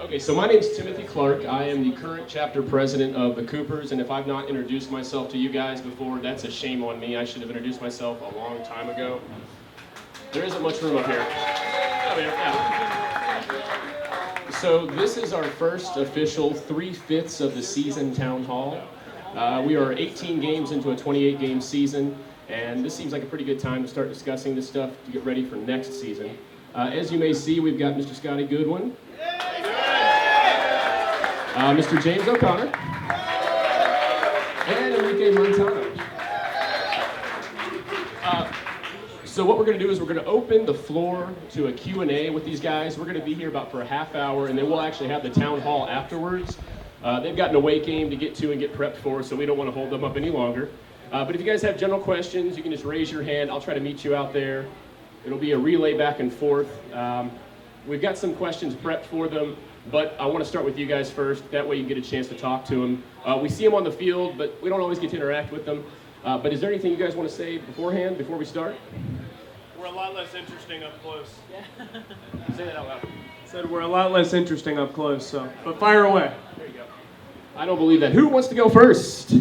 Okay, so my name's Timothy Clark. I am the current chapter president of the Coopers, and if I've not introduced myself to you guys before, that's a shame on me. I should have introduced myself a long time ago. There isn't much room up here. Yeah. So this is our first official 3/5 of the season town hall. We are 18 games into a 28-game season, and this seems like a pretty good time to start discussing this stuff to get ready for next season. As you may see, we've got Mr. Scotty Goodwin, Mr. James O'Connor, and Enrique Montano. So what we're going to do is we're going to open the floor to a Q&A with these guys. We're going to be here about for a half hour, and then we'll actually have the town hall afterwards. They've got an away game to get to and get prepped for, so we don't want to hold them up any longer. But if you guys have general questions, you can just raise your hand. I'll try to meet you out there. It'll be a relay back and forth. We've got some questions prepped for them, but I want to start with you guys first. That way you get a chance to talk to them. We see them on the field, but we don't always get to interact with them. But is there anything you guys want to say beforehand, before we start? We're a lot less interesting up close. Yeah. Say that out loud. Said we're a lot less interesting up close, so. But fire away. There you go. I don't believe that. Who wants to go first?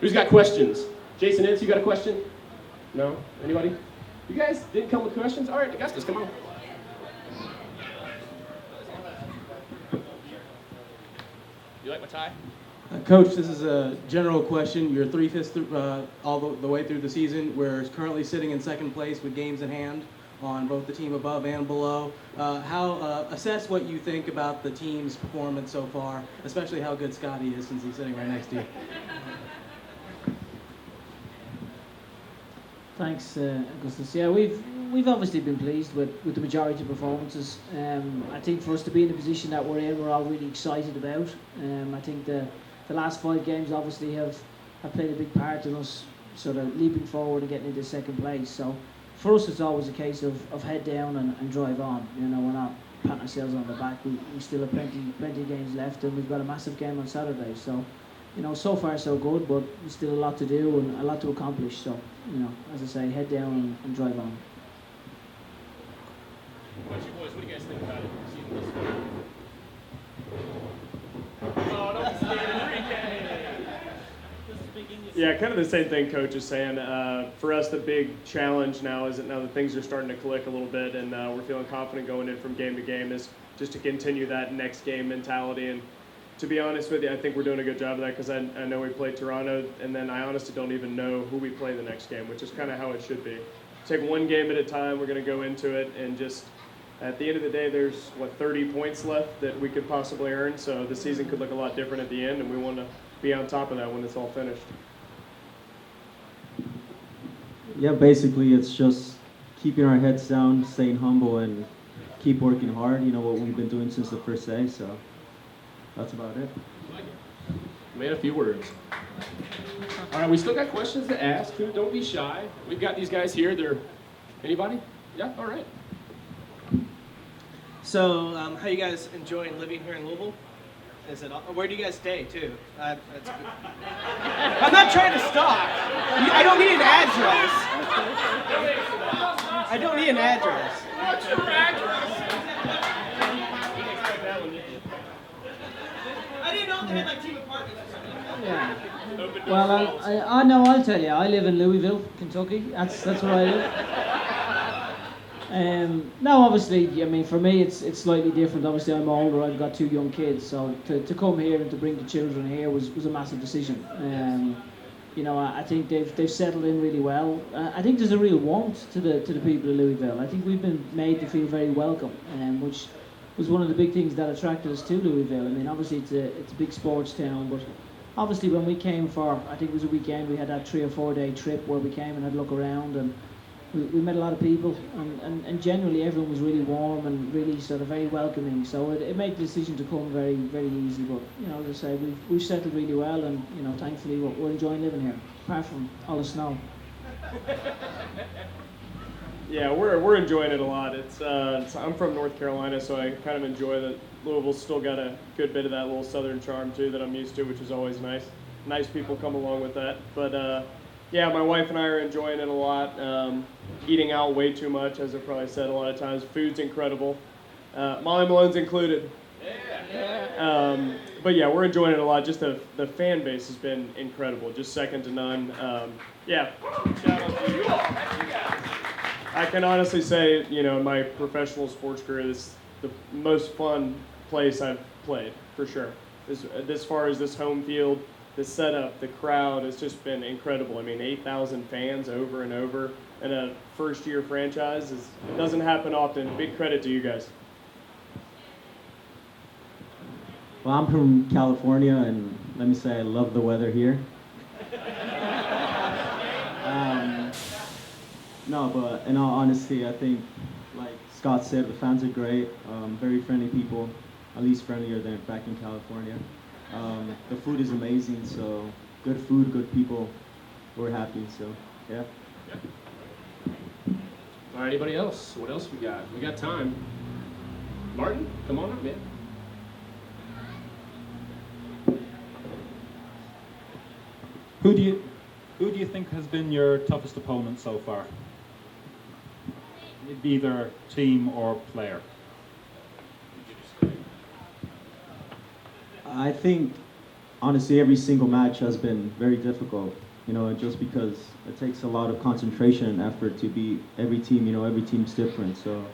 Who's got questions? Jason Ince, you got a question? No? Anybody? You guys didn't come with questions? All right, Augustus, come on. You like my tie? Coach, this is a general question. You're 3/5 all the way through the season. We're currently sitting in second place with games in hand on both the team above and below. Assess what you think about the team's performance so far, especially how good Scotty is since he's sitting right next to you. Thanks, Augustus. Yeah, we've obviously been pleased with the majority of performances. I think for us to be in the position that we're in, we're all really excited about. I think the last 5 games obviously have played a big part in us sort of leaping forward and getting into second place. So for us, it's always a case of head down and drive on. You know, we're not patting ourselves on the back. We still have plenty of games left, and we've got a massive game on Saturday. So, you know, so far so good, but there's still a lot to do and a lot to accomplish. So, you know, as I say, head down and drive on. What's your boys? What do you guys think about it? Oh, don't stand Enrique! Yeah, kind of the same thing Coach is saying. For us, the big challenge now is that now that things are starting to click a little bit and we're feeling confident going in from game to game is just to continue that next game mentality. And to be honest with you, I think we're doing a good job of that because I know we played Toronto, and then I honestly don't even know who we play the next game, which is kind of how it should be. Take one game at a time. We're going to go into it, and just at the end of the day, there's, 30 points left that we could possibly earn, so the season could look a lot different at the end, and we want to be on top of that when it's all finished. Yeah, basically it's just keeping our heads down, staying humble, and keep working hard. You know what we've been doing since the first day, so that's about it. Made a few words. All right, we still got questions to ask. Don't be shy. We've got these guys here. Anybody? Yeah, all right. So, how you guys enjoying living here in Louisville? Where do you guys stay too? That's good. I'm not trying to stalk. I don't need an address. I don't need an address. What's your address? I didn't know they had like team apartments or something. Yeah. Well, I know. I'll tell you. I live in Louisville, Kentucky. That's where I live. Now, obviously, I mean, for me, it's slightly different. Obviously, I'm older. I've got 2 young kids, so to come here and to bring the children here was a massive decision. You know, I think they've settled in really well. I think there's a real warmth to the people of Louisville. I think we've been made to feel very welcome, which was one of the big things that attracted us to Louisville. I mean, obviously, it's a big sports town, but obviously, when we came for, I think it was a weekend, we had that 3 or 4 day trip where we came and had a look around, and we met a lot of people, and generally everyone was really warm and really sort of very welcoming. So it made the decision to come very, very easy. But, you know, as I say, we've settled really well, and, you know, thankfully we're enjoying living here, apart from all the snow. Yeah, we're enjoying it a lot. I'm from North Carolina, so I kind of enjoy that Louisville's still got a good bit of that little southern charm too that I'm used to, which is always nice. Nice people come along with that. But yeah, my wife and I are enjoying it a lot. Eating out way too much, as I've probably said a lot of times. Food's incredible. Molly Malone's included. Yeah. But yeah, we're enjoying it a lot. Just the fan base has been incredible, just second to none. Yeah, shout out to you all. I can honestly say, in my professional sports career, this is the most fun place I've played, for sure. As far as this home field, the setup, the crowd, it's just been incredible. I mean, 8,000 fans over and over in a first-year franchise, it doesn't happen often. Big credit to you guys. Well, I'm from California, and let me say I love the weather here. No, but in all honesty, I think, like Scott said, the fans are great, very friendly people, at least friendlier than back in California. The food is amazing, so good food, good people. We're happy, so yeah. All right, anybody else? What else we got? We got time. Martin, come on up, man. Who do you think has been your toughest opponent so far? Either team or player. I think, honestly, every single match has been very difficult, just because it takes a lot of concentration and effort to beat every team. Every team's different, so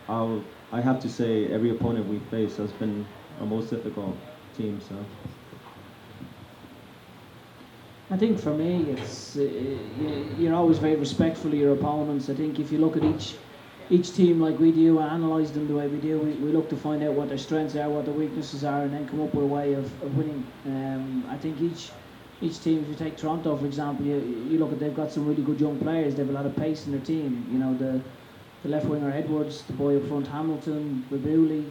I have to say every opponent we face has been our most difficult team, so. I think for me, it's you're always very respectful of your opponents. I think if you look at each team like we do and analyse them the way we do, we look to find out what their strengths are, what their weaknesses are, and then come up with a way of winning. I think each team, if you take Toronto for example, you look at, they've got some really good young players. They have a lot of pace in their team. The left winger Edwards, the boy up front Hamilton, Babuli.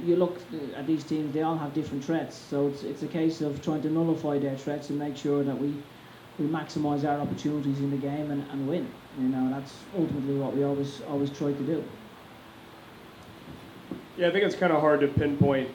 You look at these teams; they all have different threats. So it's a case of trying to nullify their threats and make sure that we maximise our opportunities in the game and win. That's ultimately what we always try to do. Yeah, I think it's kind of hard to pinpoint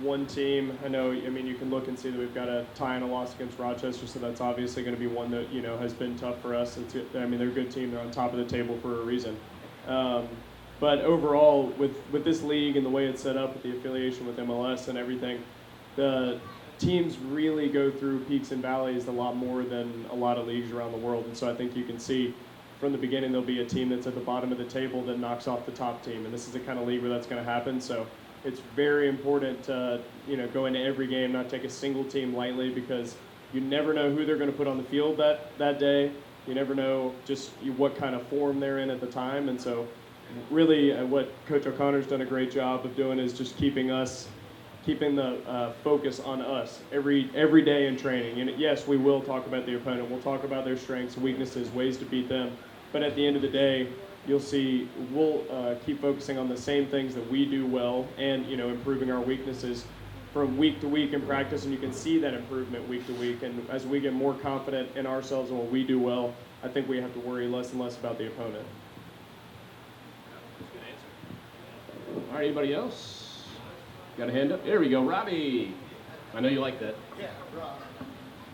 one team. You can look and see that we've got a tie and a loss against Rochester, so that's obviously going to be one that, has been tough for us. They're a good team. They're on top of the table for a reason. But overall, with this league and the way it's set up with the affiliation with MLS and everything, the teams really go through peaks and valleys a lot more than a lot of leagues around the world. And so I think you can see from the beginning there'll be a team that's at the bottom of the table that knocks off the top team. And this is the kind of league where that's going to happen. So it's very important to go into every game, not take a single team lightly, because you never know who they're going to put on the field that day. You never know just what kind of form they're in at the time. And so really what Coach O'Connor's done a great job of doing is just keeping the focus on us every day in training. And yes, we will talk about the opponent. We'll talk about their strengths, weaknesses, ways to beat them. But at the end of the day, you'll see we'll keep focusing on the same things that we do well and, improving our weaknesses from week to week in practice. And you can see that improvement week to week. And as we get more confident in ourselves and what we do well, I think we have to worry less and less about the opponent. All right, anybody else? Got a hand up? There we go, Robbie. I know you like that. Yeah,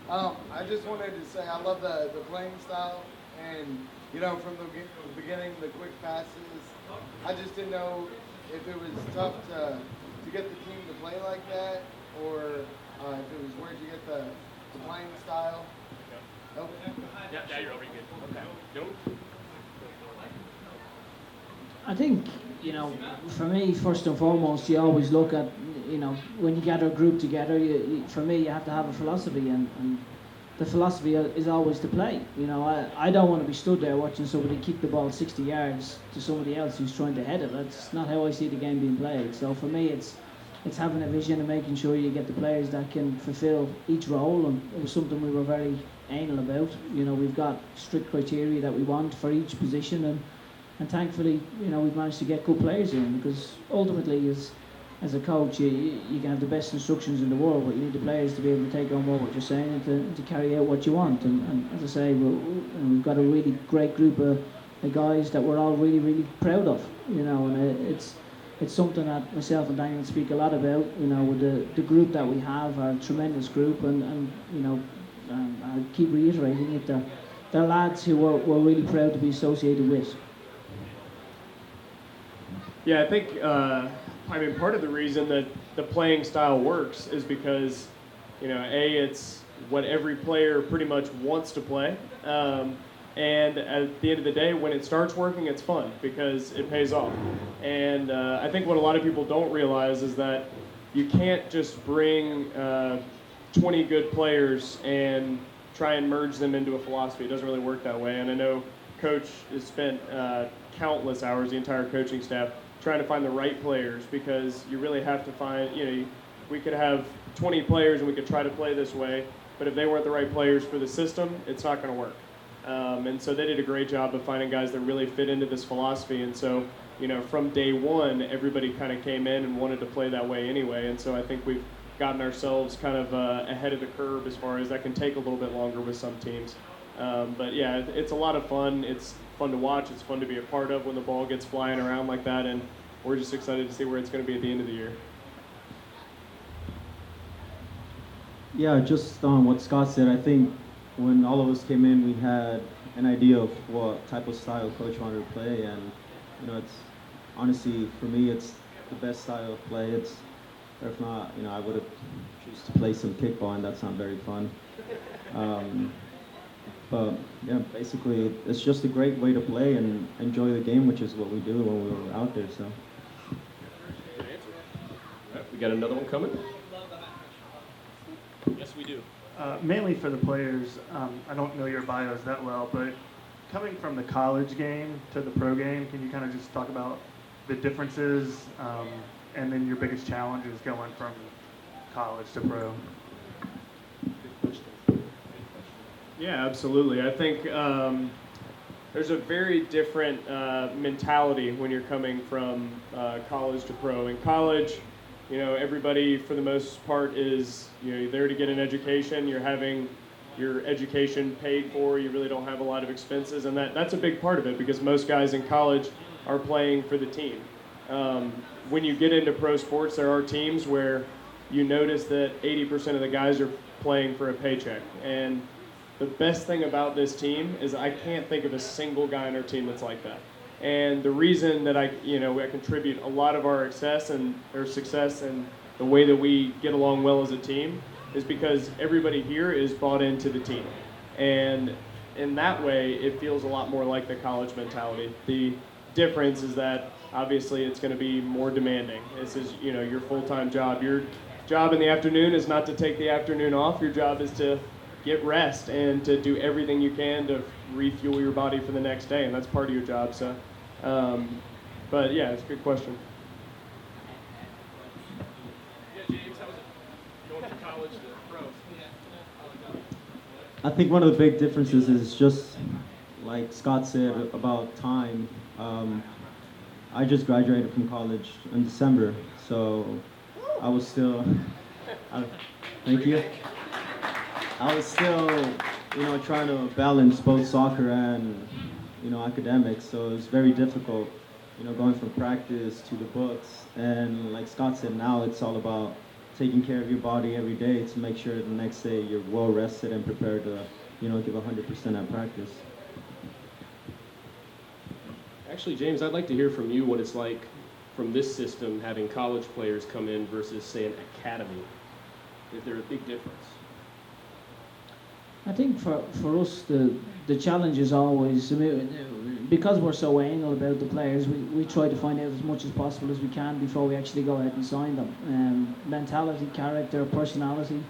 Rob. I just wanted to say I love the playing style, and from the beginning, the quick passes. I just didn't know if it was tough to get the team to play like that, or if it was where'd you get the playing style. Nope. Yeah, you're already good. Okay. Nope. I think, for me, first and foremost, you always look at, when you gather a group together, for me, you have to have a philosophy, and the philosophy is always to play. I don't want to be stood there watching somebody kick the ball 60 yards to somebody else who's trying to head it. That's not how I see the game being played. So for me, it's having a vision and making sure you get the players that can fulfill each role, and it was something we were very anal about. We've got strict criteria that we want for each position, and thankfully, we've managed to get good players in, because ultimately, as a coach, you can have the best instructions in the world, but you need the players to be able to take on board what you're saying and to carry out what you want. And as I say, we've got a really great group of guys that we're all really, really proud of. And it's something that myself and Daniel speak a lot about. With the group that we have, our tremendous group, and I keep reiterating it. They're lads who we're really proud to be associated with. Yeah, I think I mean, part of the reason that the playing style works is because, it's what every player pretty much wants to play. And at the end of the day, when it starts working, it's fun because it pays off. And I think what a lot of people don't realize is that you can't just bring 20 good players and try and merge them into a philosophy. It doesn't really work that way. And I know Coach has spent countless hours, the entire coaching staff, trying to find the right players, because you really have to find, we could have 20 players and we could try to play this way, but if they weren't the right players for the system, it's not going to work. And so they did a great job of finding guys that really fit into this philosophy. And so, from day one, everybody kind of came in and wanted to play that way anyway. And so I think we've gotten ourselves kind of ahead of the curve as far as that can take a little bit longer with some teams. But yeah, it's a lot of fun. It's fun to watch. It's fun to be a part of when the ball gets flying around like that. And we're just excited to see where it's going to be at the end of the year. Yeah, just on what Scott said, I think when all of us came in, we had an idea of what type of style coach wanted to play, and it's honestly, for me, it's the best style of play. It's, or if not, I would have choose to play some kickball, and that's not very fun. But yeah, basically, it's just a great way to play and enjoy the game, which is what we do when we were out there. So. Good answer. All right, we got another one coming. Yes, we do. Mainly for the players, I don't know your bios that well, but coming from the college game to the pro game, can you kind of just talk about the differences and then your biggest challenges going from college to pro? Yeah, absolutely. I think there's a very different mentality when you're coming from college to pro. In college, everybody for the most part is, you're there to get an education. You're having your education paid for. You really don't have a lot of expenses, and that's a big part of it, because most guys in college are playing for the team. When you get into pro sports, there are teams where you notice that 80% of the guys are playing for a paycheck. And the best thing about this team is I can't think of a single guy on our team that's like that. And the reason that I contribute a lot of our success and the way that we get along well as a team is because everybody here is bought into the team. And in that way, it feels a lot more like the college mentality. The difference is that obviously it's going to be more demanding. This is, your full-time job. Your job in the afternoon is not to take the afternoon off. Your job is to get rest and to do everything you can to refuel your body for the next day, and that's part of your job. So, but yeah, it's a good question. Yeah, James, how was it going from college to pro? I think one of the big differences is just, like Scott said about time. I just graduated from college in December, so I was still, thank you. I was still, trying to balance both soccer and, academics, so it was very difficult, going from practice to the books. And like Scott said, now it's all about taking care of your body every day to make sure the next day you're well rested and prepared to, give 100% at practice. Actually, James, I'd like to hear from you what it's like from this system having college players come in versus, say, an academy. Is there a big difference? I think for us, the challenge is always, because we're so anal about the players, we try to find out as much as possible as we can before we actually go ahead and sign them. Mentality, character, personality,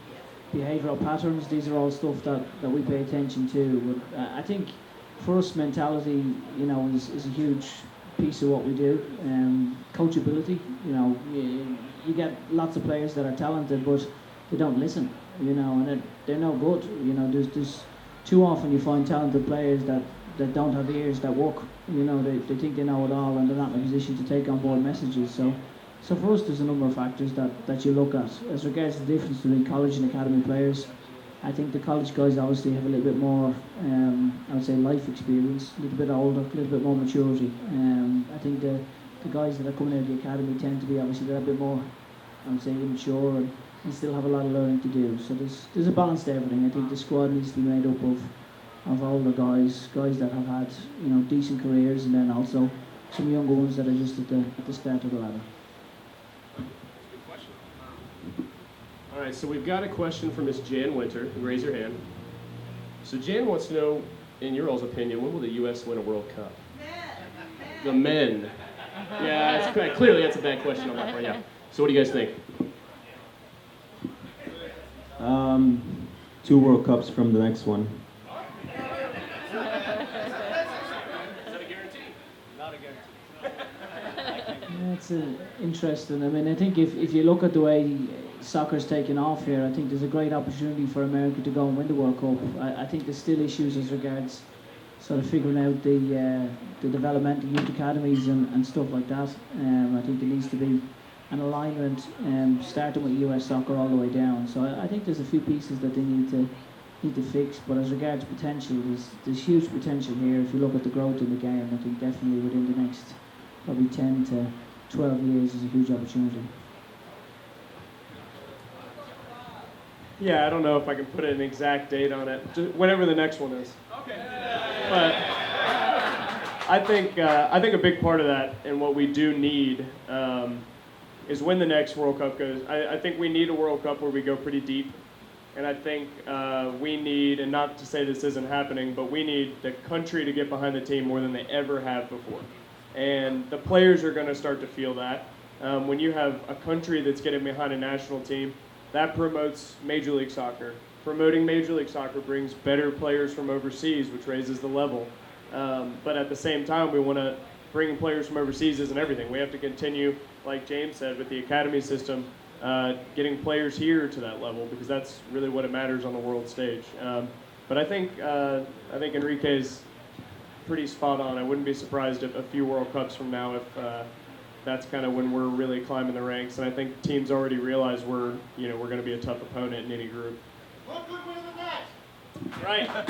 behavioural patterns, these are all stuff that we pay attention to. But I think for us, mentality, is a huge piece of what we do. Coachability, you get lots of players that are talented, but they don't listen. And they're no good. There's too often you find talented players that don't have ears that work. They think they know it all and they're not in a position to take on board messages. So for us, there's a number of factors that you look at. As regards to the difference between college and academy players, I think the college guys obviously have a little bit more, I would say, life experience, a little bit older, a little bit more maturity. I think the guys that are coming out of the academy tend to be obviously a little bit more, I would say, immature and still have a lot of learning to do. So there's a balance to everything. I think the squad needs to be made up of older guys that have had decent careers, and then also some younger ones that are just at the start of the ladder. All right, so we've got a question from Miss Jan Winter. Raise your hand. So Jan wants to know, in your all's opinion, when will the U.S. win a World Cup? The men. Yeah, that's correct. Clearly that's a bad question on my part, yeah. So what do you guys think? 2 World Cups from the next one. Is that a guarantee? Not a guarantee. That's interesting. I mean, I think if you look at the way soccer's taken off here, I think there's a great opportunity for America to go and win the World Cup. I think there's still issues as regards sort of figuring out the developmental youth academies and stuff like that. I think there needs to be an alignment starting with US soccer all the way down. So I think there's a few pieces that they need to fix. But as regards potential, there's huge potential here. If you look at the growth in the game, I think definitely within the next probably 10 to 12 years is a huge opportunity. Yeah, I don't know if I can put an exact date on it. Just whenever the next one is. Okay. But I think a big part of that and what we do need is when the next World Cup goes. I think we need a World Cup where we go pretty deep, and I think we need, and not to say this isn't happening, but we need the country to get behind the team more than they ever have before, and the players are going to start to feel that. When you have a country that's getting behind a national team, that promotes Major League Soccer. Promoting Major League Soccer brings better players from overseas, which raises the level. But at the same time, we want to bring players from overseas isn't everything. We have to continue, like James said, with the academy system, getting players here to that level, because that's really what it matters on the world stage. But I think Enrique's pretty spot on. I wouldn't be surprised if a few World Cups from now if that's kind of when we're really climbing the ranks. And I think teams already realize we're going to be a tough opponent in any group. One Goodwin in the net. Right. All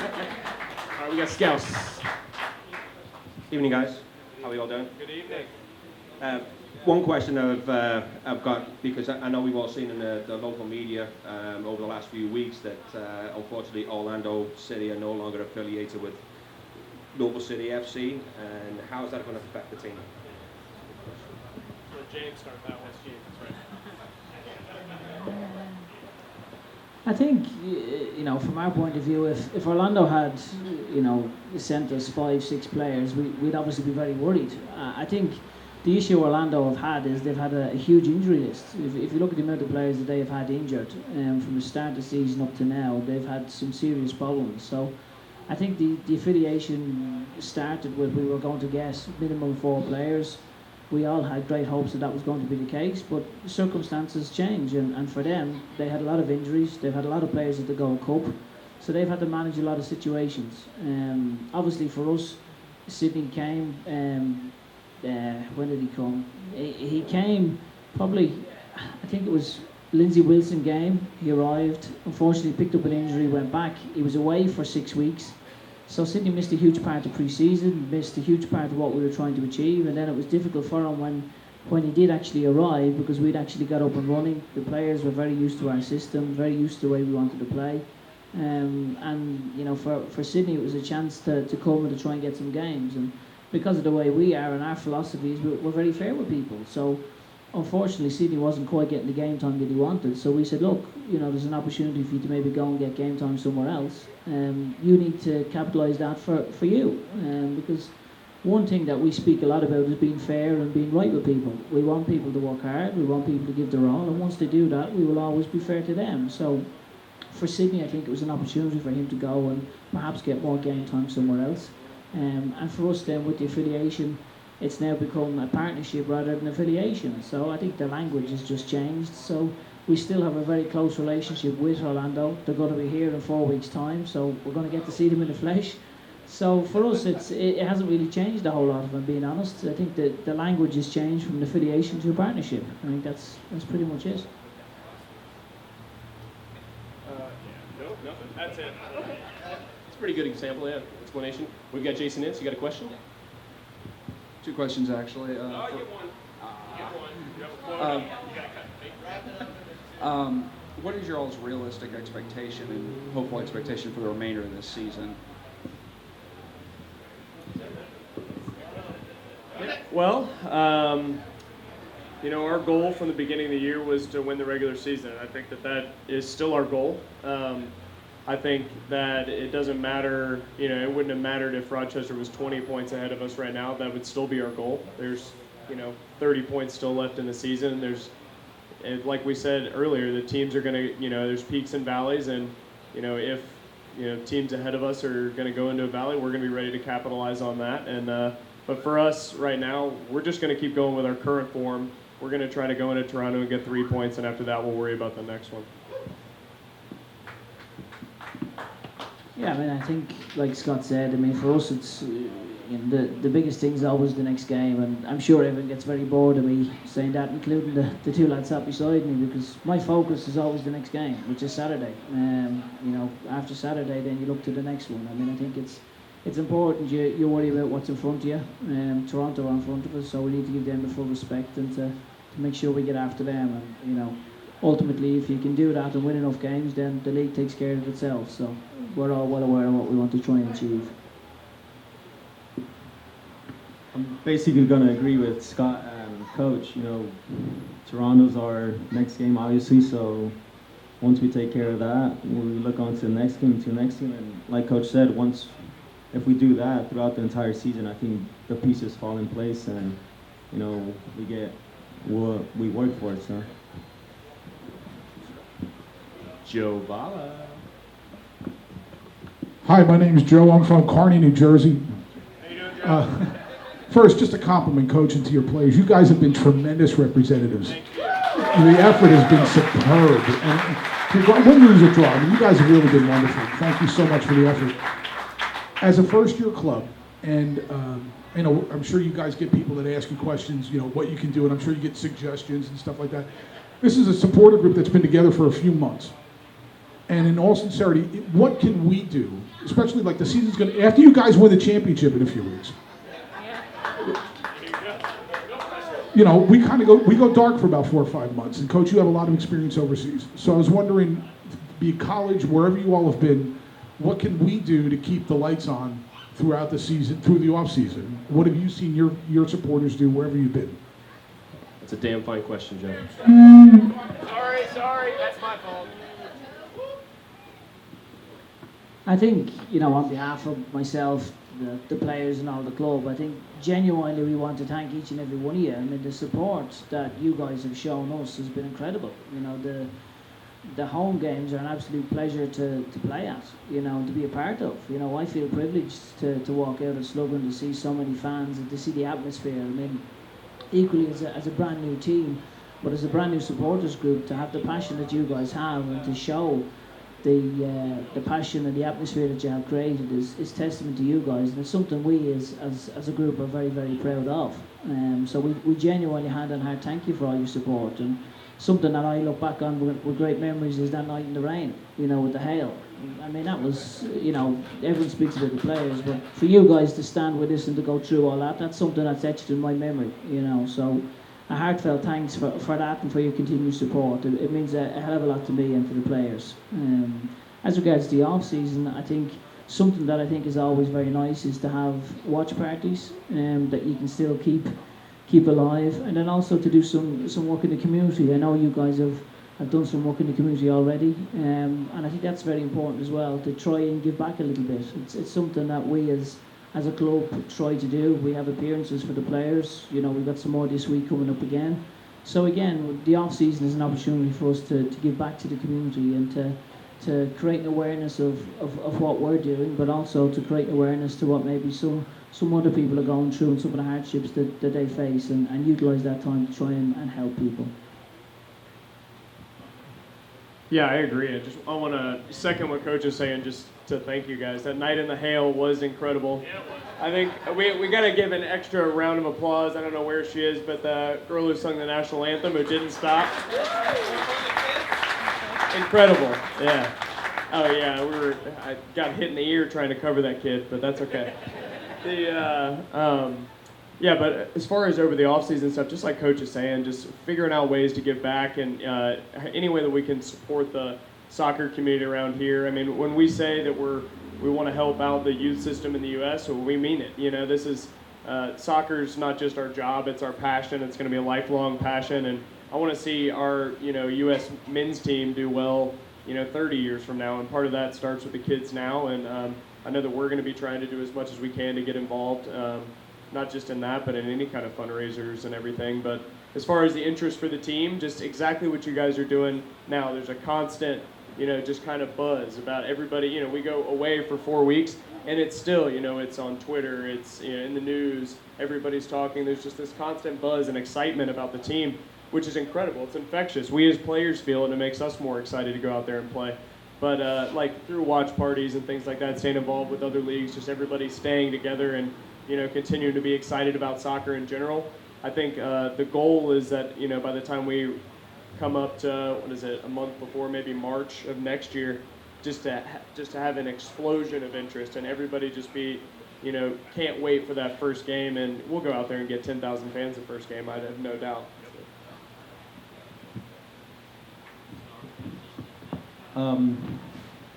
right, we got Scouts. Evening, guys. How are you all doing? Good evening. One question I've got, because I know we've all seen in the local media over the last few weeks that unfortunately Orlando City are no longer affiliated with Louisville City FC, and how is that going to affect the team? Let James start that one. James, that's right. I think, from our point of view, if Orlando had, sent us 5-6 players, we'd obviously be very worried. I think the issue Orlando have had is they've had a huge injury list. If you look at the amount of players that they have had injured from the start of the season up to now, they've had some serious problems. So I think the affiliation started with we were going to get minimum 4 players. We all had great hopes that was going to be the case, but circumstances change, and for them, they had a lot of injuries. They've had a lot of players at the Gold Cup, so they've had to manage a lot of situations. Obviously, for us, Sydney came. When did he come? He came probably, I think it was Lindsay Wilson game. He arrived, unfortunately picked up an injury, went back. He was away for 6 weeks. So Sydney missed a huge part of pre-season, missed a huge part of what we were trying to achieve, and then it was difficult for him when he did actually arrive, because we'd actually got up and running. The players were very used to our system, very used to the way we wanted to play. For Sydney it was a chance to come and to try and get some games. And because of the way we are and our philosophies, we're very fair with people. So unfortunately Sydney wasn't quite getting the game time that he wanted. So we said, look, there's an opportunity for you to maybe go and get game time somewhere else. You need to capitalise that for you. Because one thing that we speak a lot about is being fair and being right with people. We want people to work hard, we want people to give their all, and once they do that, we will always be fair to them. So for Sydney, I think it was an opportunity for him to go and perhaps get more game time somewhere else. And for us then, with the affiliation, it's now become a partnership rather than affiliation. So I think the language has just changed. So we still have a very close relationship with Orlando. They're going to be here in 4 weeks' time, so we're going to get to see them in the flesh. So for us, it hasn't really changed a whole lot, if I'm being honest. I think that the language has changed from an affiliation to a partnership. I think that's pretty much it. Nope, nothing. That's it. It's a pretty good example, yeah, explanation. We've got Jason Ince. You got a question? 2 questions, actually. Get one. Get one. What is your all's realistic expectation and hopeful expectation for the remainder of this season? Well, our goal from the beginning of the year was to win the regular season. I think that is still our goal. I think that it doesn't matter, it wouldn't have mattered if Rochester was 20 points ahead of us right now. That would still be our goal. There's, 30 points still left in the season. Like we said earlier, the teams are going to, there's peaks and valleys, and, if, teams ahead of us are going to go into a valley, we're going to be ready to capitalize on that. And but for us right now, we're just going to keep going with our current form. We're going to try to go into Toronto and get 3 points, and after that, we'll worry about the next one. Yeah, I think, like Scott said, for us, it's the biggest thing is always the next game, and I'm sure everyone gets very bored of me saying that, including the two lads sat beside me, because my focus is always the next game, which is Saturday. After Saturday, then you look to the next one. I think it's important you worry about what's in front of you. Toronto are in front of us, so we need to give them the full respect and to make sure we get after them. And ultimately, if you can do that and win enough games, then the league takes care of itself. So we're all well aware of what we want to try and achieve. I'm basically going to agree with Scott and Coach. Toronto's our next game, obviously, so once we take care of that, we look on to the next game, and like Coach said, if we do that throughout the entire season, I think the pieces fall in place, and, we get what we work for, so. Joe Vala. Hi, my name is Joe. I'm from Kearney, New Jersey. How you doing, Joe? First, just a compliment, Coach, and to your players. You guys have been tremendous representatives. The effort has been superb. And win, lose, or draw, you guys have really been wonderful. Thank you so much for the effort. As a first-year club, and I'm sure you guys get people that ask you questions, what you can do, and I'm sure you get suggestions and stuff like that. This is a supporter group that's been together for a few months. And in all sincerity, what can we do, especially like the season's going to, after you guys win the championship in a few weeks, we go dark for about 4 or 5 months. And Coach, you have a lot of experience overseas. So I was wondering, be it college, wherever you all have been, what can we do to keep the lights on throughout the season, through the off season? What have you seen your supporters do wherever you've been? That's a damn fine question, Joe. Sorry, that's my fault. I think, on behalf of myself, the players and all the club, I think genuinely we want to thank each and every one of you. The support that you guys have shown us has been incredible. The home games are an absolute pleasure to play at, and to be a part of. I feel privileged to walk out of Sluggin to see so many fans and to see the atmosphere. Equally as a brand new team, but as a brand new supporters group, to have the passion that you guys have and to show the passion and the atmosphere that you have created is testament to you guys, and it's something we as a group are very, very proud of. So we genuinely hand on heart thank you for all your support, and something that I look back on with great memories is that night in the rain, with the hail. That was, everyone speaks about the players, but for you guys to stand with us and to go through all that, that's something that's etched in my memory, so a heartfelt thanks for that and for your continued support. It means a hell of a lot to me and for the players. As regards to the off-season, I think something that I think is always very nice is to have watch parties that you can still keep alive, and then also to do some work in the community. I know you guys have done some work in the community already, and I think that's very important as well, to try and give back a little bit. It's something that we as a club try to do. We have appearances for the players. We've got some more this week coming up again. So again, the off season is an opportunity for us to give back to the community and to create an awareness of what we're doing, but also to create awareness to what maybe some other people are going through and some of the hardships that they face, and utilise that time to try and help people. Yeah, I agree. I want to second what Coach is saying, just to thank you guys. That night in the hail was incredible. I think we got to give an extra round of applause. I don't know where she is, but the girl who sung the national anthem who didn't stop. Incredible. Yeah. Oh yeah, I got hit in the ear trying to cover that kid, but that's okay. Yeah, but as far as over the off-season stuff, just like Coach is saying, just figuring out ways to give back and any way that we can support the soccer community around here. When we say that we want to help out the youth system in the U.S., we mean it. This is soccer's not just our job, it's our passion. It's going to be a lifelong passion, and I want to see our, U.S. men's team do well, 30 years from now, and part of that starts with the kids now, and I know that we're going to be trying to do as much as we can to get involved, not just in that, but in any kind of fundraisers and everything. But as far as the interest for the team, just exactly what you guys are doing now. There's a constant, just kind of buzz about everybody. We go away for 4 weeks, and it's still, it's on Twitter, it's in the news, everybody's talking. There's just this constant buzz and excitement about the team, which is incredible. It's infectious. We as players feel it, and it makes us more excited to go out there and play. But like through watch parties and things like that, staying involved with other leagues, just everybody staying together and continuing to be excited about soccer in general. I think the goal is that by the time we come up to a month before, maybe March of next year, just to have an explosion of interest and everybody just be can't wait for that first game, and we'll go out there and get 10,000 fans the first game. I have no doubt.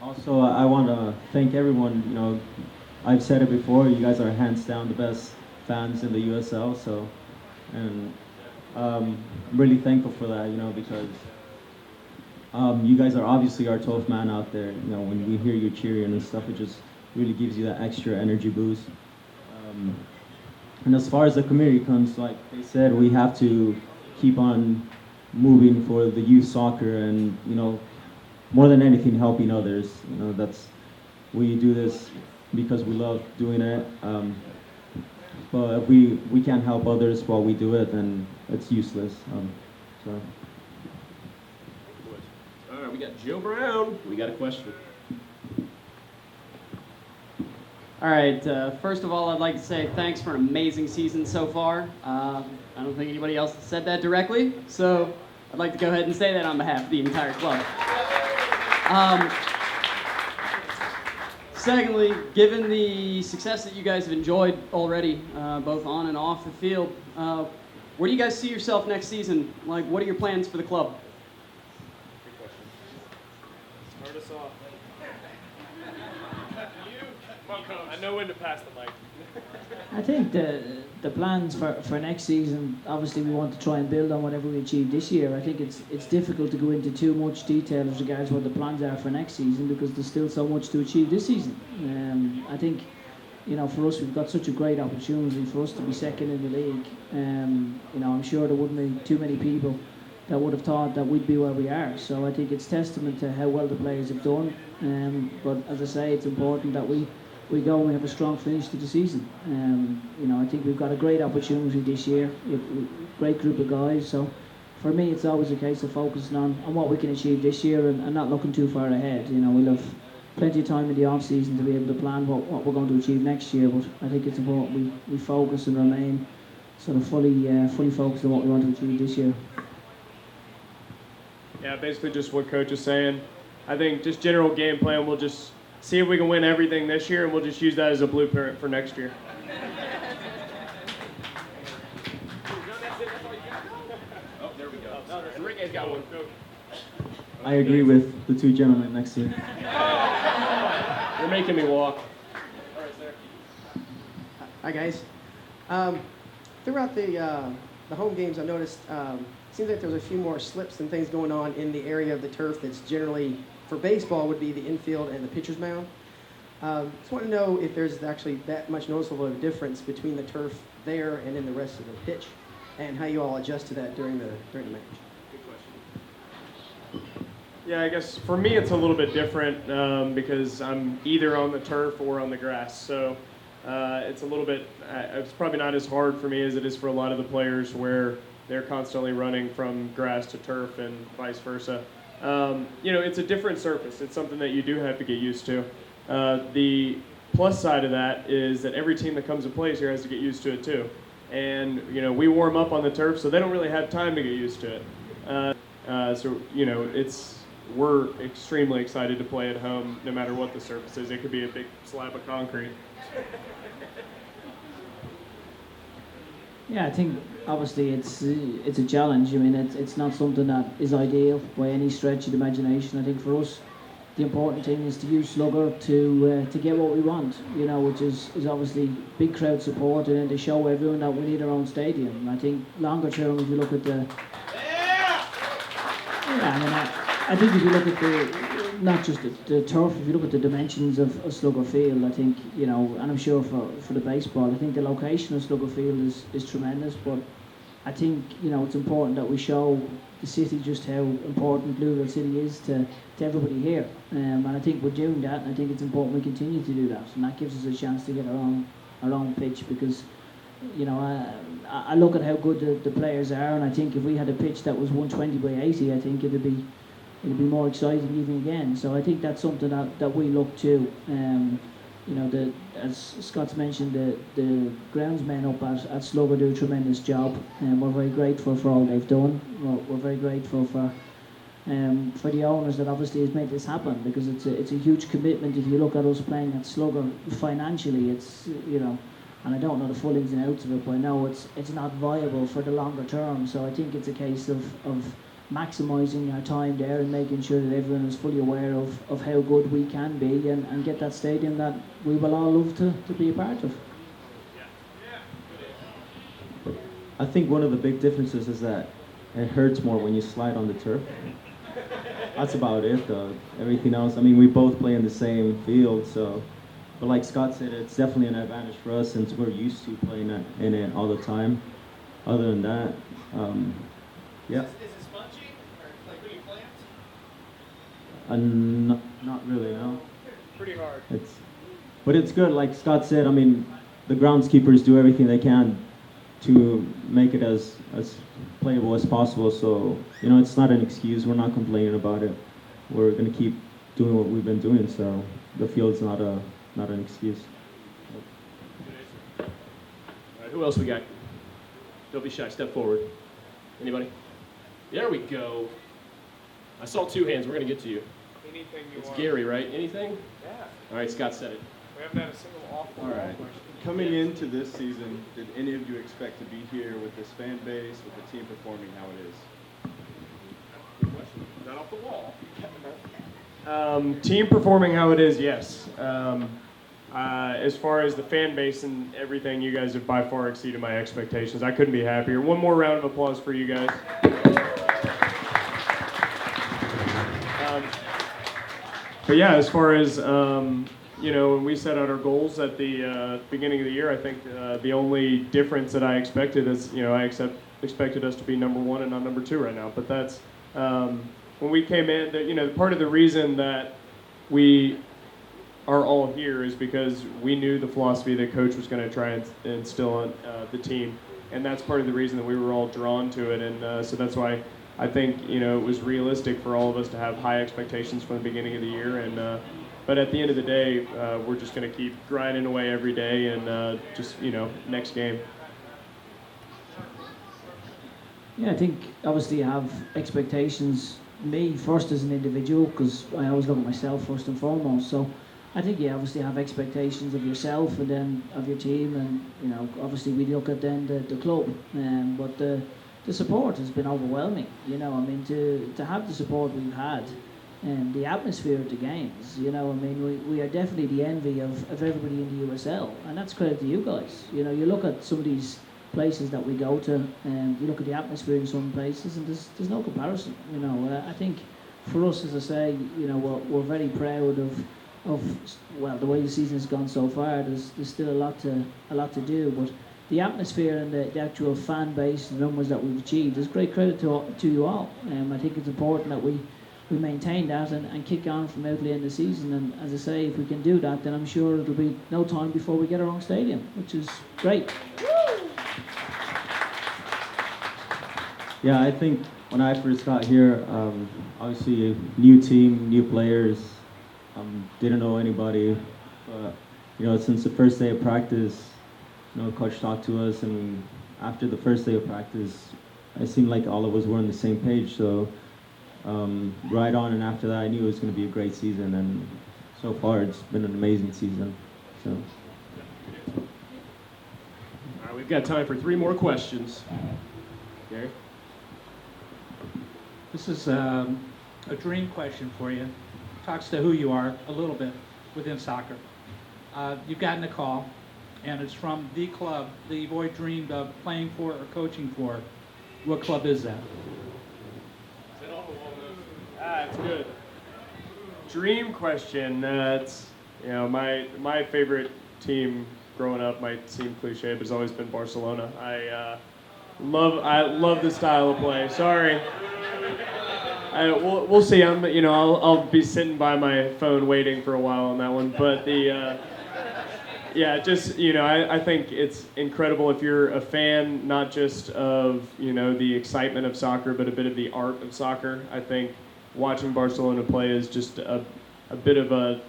Also, I want to thank everyone. I've said it before. You guys are hands down the best fans in the USL. So, and I'm really thankful for that. Because you guys are obviously our 12th man out there. When we hear you cheering and stuff, it just really gives you that extra energy boost. And as far as the community comes, like they said, we have to keep on moving for the youth soccer, and more than anything, helping others. We do this because we love doing it. But if we can't help others while we do it, then it's useless. So. All right, we got Joe Brown. We got a question. All right, first of all, I'd like to say thanks for an amazing season so far. I don't think anybody else has said that directly, so I'd like to go ahead and say that on behalf of the entire club. Secondly, given the success that you guys have enjoyed already, both on and off the field, where do you guys see yourself next season? Like, what are your plans for the club? Good question. Start us off. Come on, Coach. I know when to pass the mic. I think the plans for next season, obviously we want to try and build on whatever we achieved this year. I think it's difficult to go into too much detail as regards what the plans are for next season, because there's still so much to achieve this season. I think, for us, we've got such a great opportunity for us to be second in the league. I'm sure there wouldn't be too many people that would have thought that we'd be where we are. So I think it's testament to how well the players have done. But as I say, it's important that we go and we have a strong finish to the season. I think we've got a great opportunity this year, a great group of guys. So for me, it's always a case of focusing on what we can achieve this year and not looking too far ahead. We'll have plenty of time in the off-season to be able to plan what we're going to achieve next year. But I think it's important we focus and remain sort of fully focused on what we want to achieve this year. Yeah, basically just what Coach is saying. I think just general game plan, we'll just see if we can win everything this year, and we'll just use that as a blueprint for next year. Oh, there we go. Enrique's got one. I agree with the two gentlemen next to you. You're making me walk. All right, sir. Hi, guys. Throughout the home games, I noticed seems like there's a few more slips and things going on in the area of the turf that's generally, for baseball, would be the infield and the pitcher's mound. Just want to know if there's actually that much noticeable of a difference between the turf there and in the rest of the pitch, and how you all adjust to that during the match. Good question. Yeah, I guess for me it's a little bit different because I'm either on the turf or on the grass. So it's a little bit, it's probably not as hard for me as it is for a lot of the players where they're constantly running from grass to turf and vice versa. It's a different surface. It's something that you do have to get used to. The plus side of that is that every team that comes and plays here has to get used to it too. And, we warm up on the turf, so they don't really have time to get used to it. We're extremely excited to play at home no matter what the surface is. It could be a big slab of concrete. Yeah, I think obviously it's a challenge. I mean, it's not something that is ideal by any stretch of the imagination. I think for us, the important thing is to use Slugger to get what we want, which is obviously big crowd support and then to show everyone that we need our own stadium. I think longer term, if you look at I think if you look at not just the turf, if you look at the dimensions of Slugger Field, I think, and I'm sure for the baseball, I think the location of Slugger Field is tremendous, but I think, it's important that we show the city just how important Louisville City is to everybody here. And I think we're doing that, and I think it's important we continue to do that. And that gives us a chance to get our own pitch because, I look at how good the players are, and I think if we had a pitch that was 120 by 80, I think it'd be more exciting even again. So I think that's something that we look to. As Scott's mentioned, the groundsmen up at Slugger do a tremendous job, and we're very grateful for all they've done. We're very grateful for the owners that obviously has made this happen, because it's a huge commitment. If you look at us playing at Slugger financially, it's and I don't know the full ins and outs of it, but I know it's not viable for the longer term. So I think it's a case of maximising our time there and making sure that everyone is fully aware of how good we can be and get that stadium that we will all love to be a part of. I think one of the big differences is that it hurts more when you slide on the turf. That's about it, though. Everything else, we both play in the same field, so. But like Scott said, it's definitely an advantage for us since we're used to playing in it all the time. Other than that, yeah. Is it spongy or like really clamped? Not really, no. Pretty hard. But it's good. Like Scott said, the groundskeepers do everything they can to make it as playable as possible. So it's not an excuse. We're not complaining about it. We're gonna keep doing what we've been doing. So the field's not an excuse. All right, who else we got? Don't be shy. Step forward. Anybody? There we go. I saw two hands. We're going to get to you. Anything you it's want. Gary, right? Anything? Yeah. All right, Scott said it. We haven't had a single off-the-wall All right. question. Coming into this season, did any of you expect to be here with this fan base, with the team performing how it is? Good question. Not off the wall. Team performing how it is, yes. As far as the fan base and everything, you guys have by far exceeded my expectations. I couldn't be happier. One more round of applause for you guys. But yeah, as far as when we set out our goals at the beginning of the year, I think the only difference that I expected is I expected us to be number one and not number two right now. But that's when we came in. Part of the reason that we are all here is because we knew the philosophy that Coach was going to try and instill on the team, and that's part of the reason that we were all drawn to it. And so that's why I think it was realistic for all of us to have high expectations from the beginning of the year. And but at the end of the day, we're just going to keep grinding away every day and just next game. Yeah, I think obviously you have expectations. Me first as an individual, because I always look at myself first and foremost. So I think you obviously have expectations of yourself and then of your team, and obviously we look at then the club. But the support has been overwhelming. To have the support we've had, and the atmosphere at the games. We are definitely the envy of everybody in the USL, and that's credit to you guys. You look at some of these places that we go to, and you look at the atmosphere in some places, and there's no comparison. I think for us, as I say, we're very proud of the way the season has gone so far. There's still a lot to do, but the atmosphere and the actual fan base, the numbers that we've achieved, is great credit to you all. I think it's important that we maintain that and kick on from out the end of the season. And as I say, if we can do that, then I'm sure it'll be no time before we get our own stadium, which is great. Yeah, I think when I first got here, obviously a new team, new players, didn't know anybody. But, since the first day of practice, Coach talked to us, and after the first day of practice, it seemed like all of us were on the same page. So right on, and after that, I knew it was going to be a great season, and so far it's been an amazing season. So. All right, we've got time for 3 more questions. Gary? This is a dream question for you. talks to who you are a little bit within soccer. You've gotten a call, and it's from the club that you've always dreamed of playing for or coaching for. What club is that? It's good. Dream question. It's my favorite team growing up might seem cliche, but it's always been Barcelona. I love the style of play. Sorry. We'll see. I'll be sitting by my phone waiting for a while on that one. But I think it's incredible if you're a fan, not just of the excitement of soccer, but a bit of the art of soccer. I think watching Barcelona play is just a bit of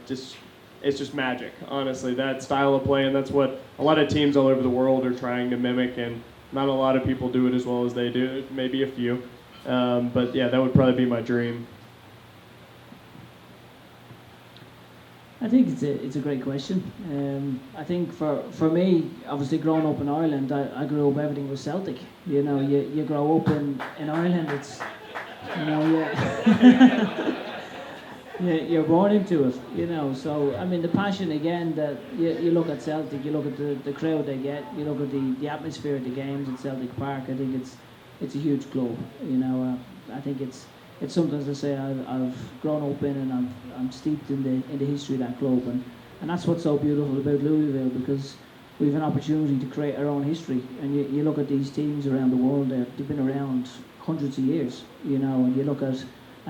it's just magic. Honestly, that style of play, and that's what a lot of teams all over the world are trying to mimic, and not a lot of people do it as well as they do. Maybe a few. But yeah, that would probably be my dream. I think it's a great question. I think for me, obviously growing up in Ireland, I grew up, everything was Celtic. You grow up in Ireland, it's you're born into it. So I mean the passion again that you look at Celtic, you look at the crowd they get, you look at the atmosphere at the games at Celtic Park. I think it's a huge club. I think it's something, as I say, I've grown up in, and I'm steeped in the history of that club, and that's what's so beautiful about Louisville, because we have an opportunity to create our own history. And you look at these teams around the world, they've been around hundreds of years, and you look at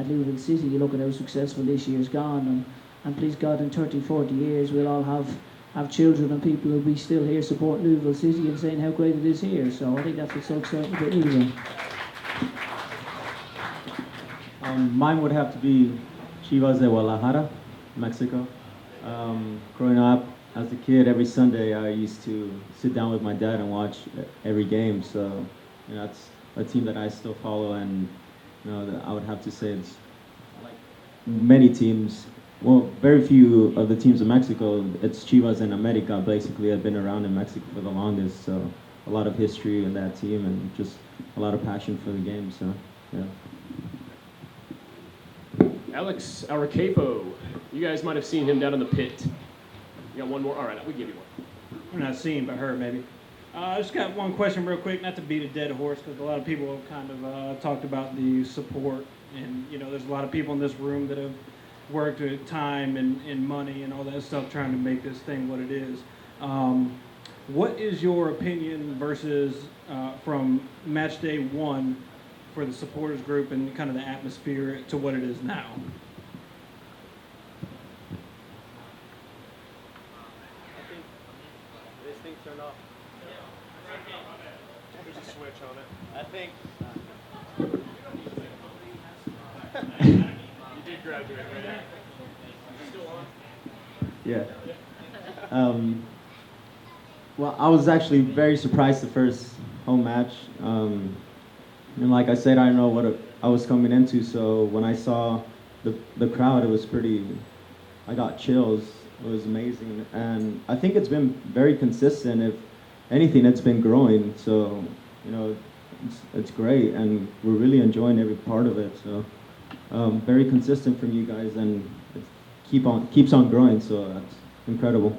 Louisville City, you look at how successful this year's gone, and please God, in 30, 40 years we'll all have children and people who'll be still here supporting Louisville City and saying how great it is here. So I think that's what's so exciting about Louisville. Mine would have to be Chivas de Guadalajara, Mexico. Growing up as a kid, every Sunday I used to sit down with my dad and watch every game. So that's a team that I still follow, and I would have to say it's like many teams. Well, very few of the teams in Mexico. It's Chivas and America. Basically, have been around in Mexico for the longest. So a lot of history in that team, and just a lot of passion for the game. So yeah. Alex, our capo. You guys might have seen him down in the pit. You got one more? All right, we give you one. I'm not seen, but heard maybe. I just got one question real quick, not to beat a dead horse, because a lot of people have kind of talked about the support. And, there's a lot of people in this room that have worked with time and money and all that stuff trying to make this thing what it is. What is your opinion versus from match day one for the supporters group and kind of the atmosphere to what it is now? I think this thing turned off. There's a switch on it. I think. You did graduate, right? Still on? Yeah. Well, I was actually very surprised the first home match. And like I said, I don't know what I was coming into, so when I saw the crowd, it was I got chills. It was amazing. And I think it's been very consistent. If anything, it's been growing. So, it's great, and we're really enjoying every part of it. So, very consistent from you guys, and it keeps on growing, so that's incredible.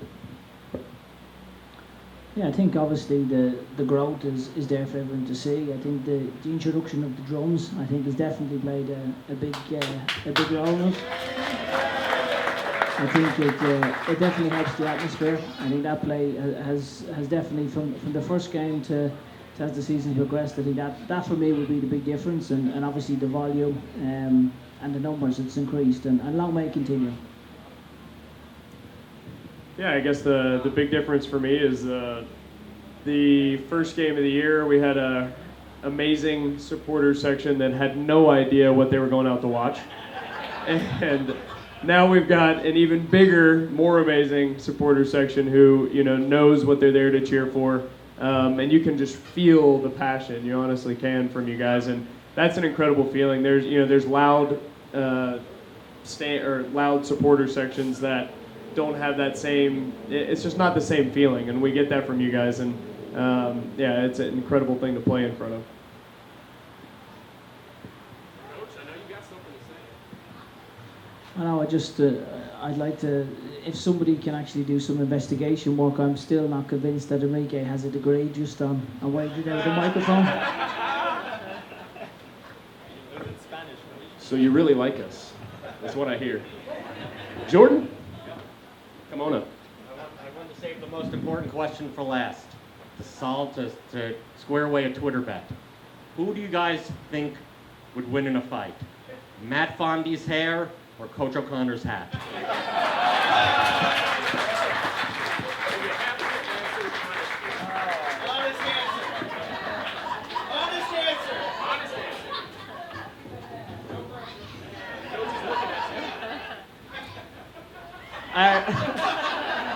Yeah, I think obviously the growth is there for everyone to see. I think the introduction of the drums, I think, has definitely played a big role in it. I think it definitely helps the atmosphere. I think that play has definitely from the first game to as the season progressed. I think that for me would be the big difference, and obviously the volume and the numbers, it's increased, and long may it continue. Yeah, I guess the big difference for me is the first game of the year, we had a amazing supporter section that had no idea what they were going out to watch. And now we've got an even bigger, more amazing supporter section who, knows what they're there to cheer for. And you can just feel the passion, you honestly can, from you guys. And that's an incredible feeling. There's loud loud supporter sections that don't have that same, it's just not the same feeling, and we get that from you guys, and it's an incredible thing to play in front of. Coach, I know you got something to say. I know. I'd like to. If somebody can actually do some investigation work, I'm still not convinced that Enrique has a degree just on waving it out the microphone. So you really like us. That's what I hear. Jordan? Come on up. I want to save the most important question for last. To square away a Twitter bet. Who do you guys think would win in a fight? Matt Fondy's hair or Coach O'Connor's hat?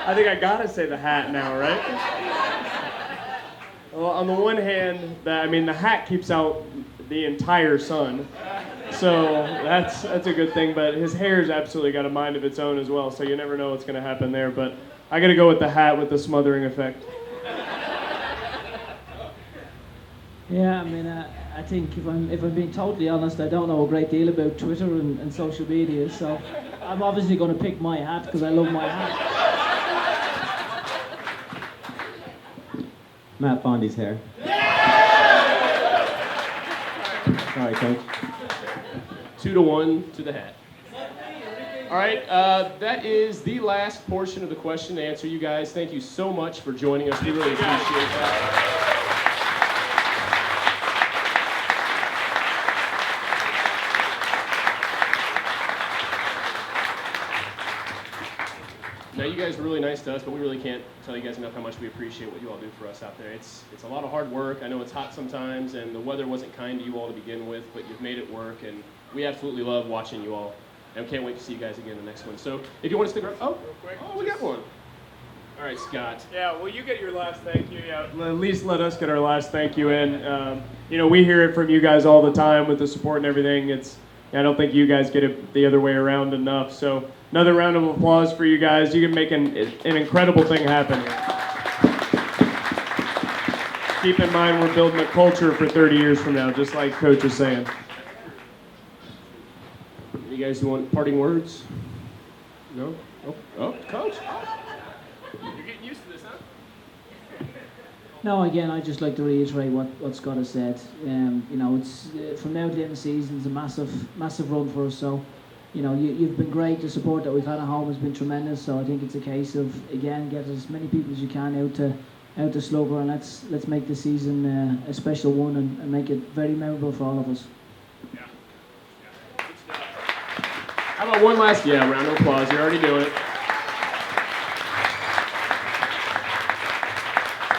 I think I gotta say the hat now, right? Well, on the one hand, the hat keeps out the entire sun, so that's a good thing. But his hair's absolutely got a mind of its own as well, so you never know what's gonna happen there. But I gotta go with the hat with the smothering effect. Yeah, I think if I'm being totally honest, I don't know a great deal about Twitter and social media, so I'm obviously going to pick my hat because I love my hat. Matt Fondy's hair. Sorry, Coach. 2-1 to the hat. All right, that is the last portion of the question and answer. You guys, thank you so much for joining us. We really appreciate that. Now, you guys were really nice to us, but we really can't tell you guys enough how much we appreciate what you all do for us out there. It's a lot of hard work. I know it's hot sometimes, and the weather wasn't kind to you all to begin with, but you've made it work, and we absolutely love watching you all. And we can't wait to see you guys again in the next one. So if you want to stick around, Real quick, we got one. All right, Scott. Yeah, well, you get your last thank you. Yeah, at least let us get our last thank you in. We hear it from you guys all the time with the support and everything. I don't think you guys get it the other way around enough. So another round of applause for you guys. You can make an incredible thing happen. Keep in mind, we're building a culture for 30 years from now, just like Coach was saying. You guys want parting words? No? Oh, Coach. You're getting used to this, huh? No, again, I'd just like to reiterate what Scott has said. It's from now to the end of the season, it's a massive run for us. So, you've been great. The support that we've had at home has been tremendous. So I think it's a case of, again, get as many people as you can out to Slugger, and let's make the season a special one and make it very memorable for all of us. How about one last round of applause? You're already doing it.